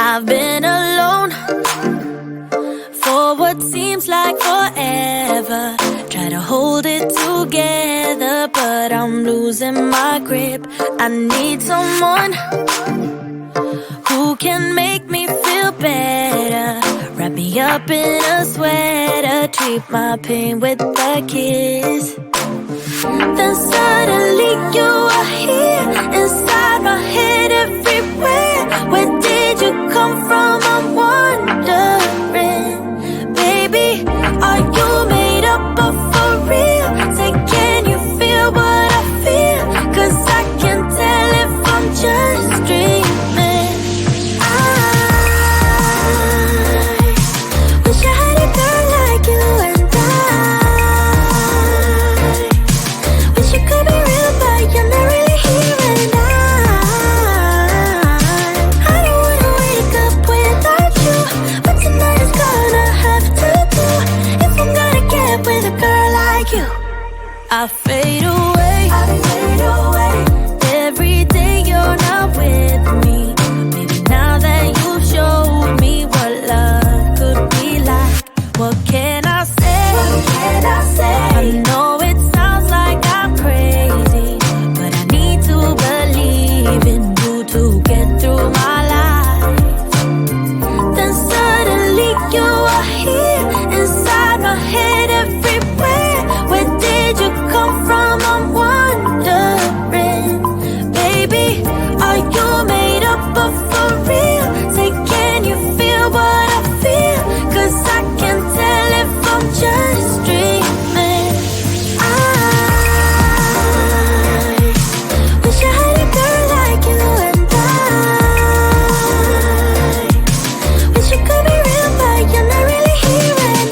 I've been alone for what seems like forever. Try to hold it together, but I'm losing my grip. I need someone who can make me feel better. Wrap me up in a sweater, treat my pain with a kiss. Then suddenly you are here, inside my head, everywhere. Where did you come from? I'm wondering. Baby, are you made up of for real? Say, can you feel what I feel? 'Cause I can tell if I'm just dreaming. I wish I had a girl like you, and I wish it could be real, but you're not really here. And I don't wanna wake up without you, but tonight is gonna have to do. If I'm gonna get with a girl like you, I fade away, every day you're not with me. Maybe now that you've showed me what love could be like, what can I say? I know it sounds like I'm crazy, but I need to believe in you to get through my life. Then suddenly you are here, inside my head, everywhere. Where did you come from? I'm wondering. Baby, are you made up of for real? Say, can you feel what I feel? 'Cause I can tell if I'm just dreaming. I wish I had a girl like you, and I wish it could be real, but you're not really here. And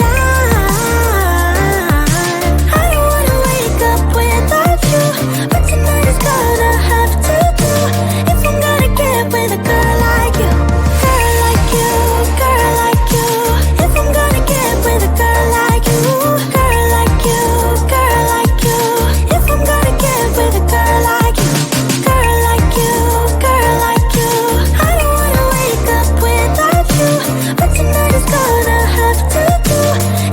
I don't wanna wake up without you, but tonight is gonna have to do. If I'm gonna get with a girl like you, girl like you, girl like you. If I'm gonna get with a girl like you, girl like you, girl like you. If I'm gonna get with a girl like you, girl like you, girl like you. I don't wanna wake up without you, but tonight is gonna have to do.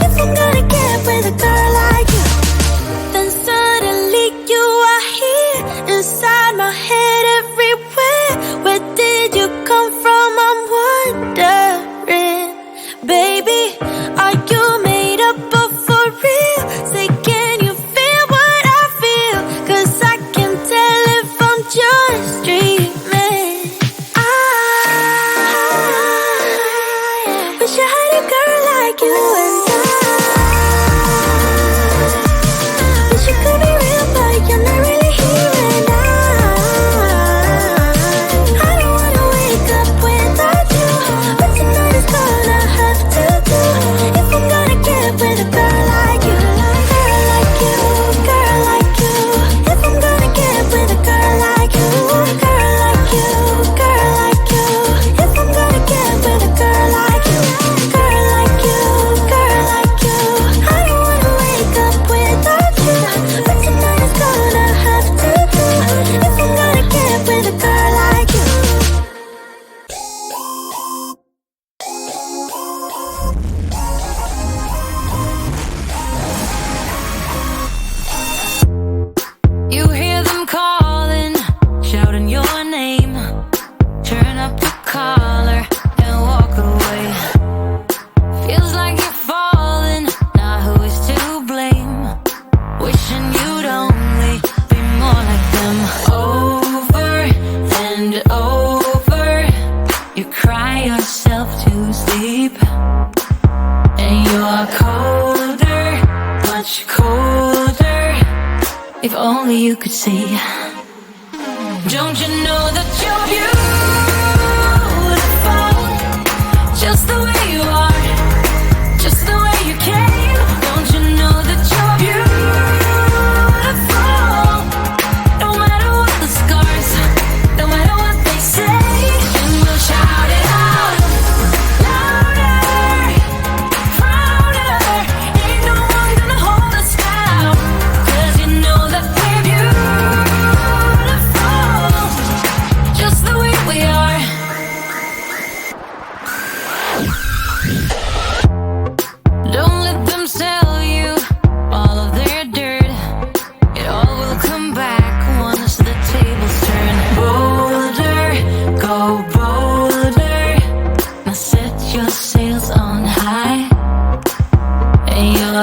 If I'm gonna get with a girl like you. Then suddenly you are here, inside my head, everywhere. Where did you come from? I'm wondering. Baby, are you made up of for real? Say, can you feel what I feel? 'Cause I can tell if I'm just dreaming. I wish I had a girl like you, and I wish it could be real, but you're not really here. And I don't wanna wake up without you, but tonight is gonna have to do. If I'm gonna get with a girl like you, girl like you, girl like you. If I'm gonna get with a girl like you, girl like you, girl like you. If I'm gonna get with a girl like you, girl like you, girl like you. I don't wanna wake up without you, but tonight is gonna have to do. If I'm gonna get with a girl like you. You hear them calling, shouting your name. Turn up the collar and walk away. Feels like you're falling, now who is to blame? Wishing you'd only be more like them. Over and over, you cry yourself to sleep. And you are colder, much colder. If only you could see. Don't you know that you're beautiful, just the way you are, just the way you came? Don't you know that you're beautiful, no matter what the scars, no matter what they say? And we'll shout it out louder, prouder. Ain't no one gonna hold us down, 'cause you know that we're beautiful.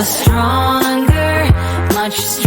stronger, much stronger.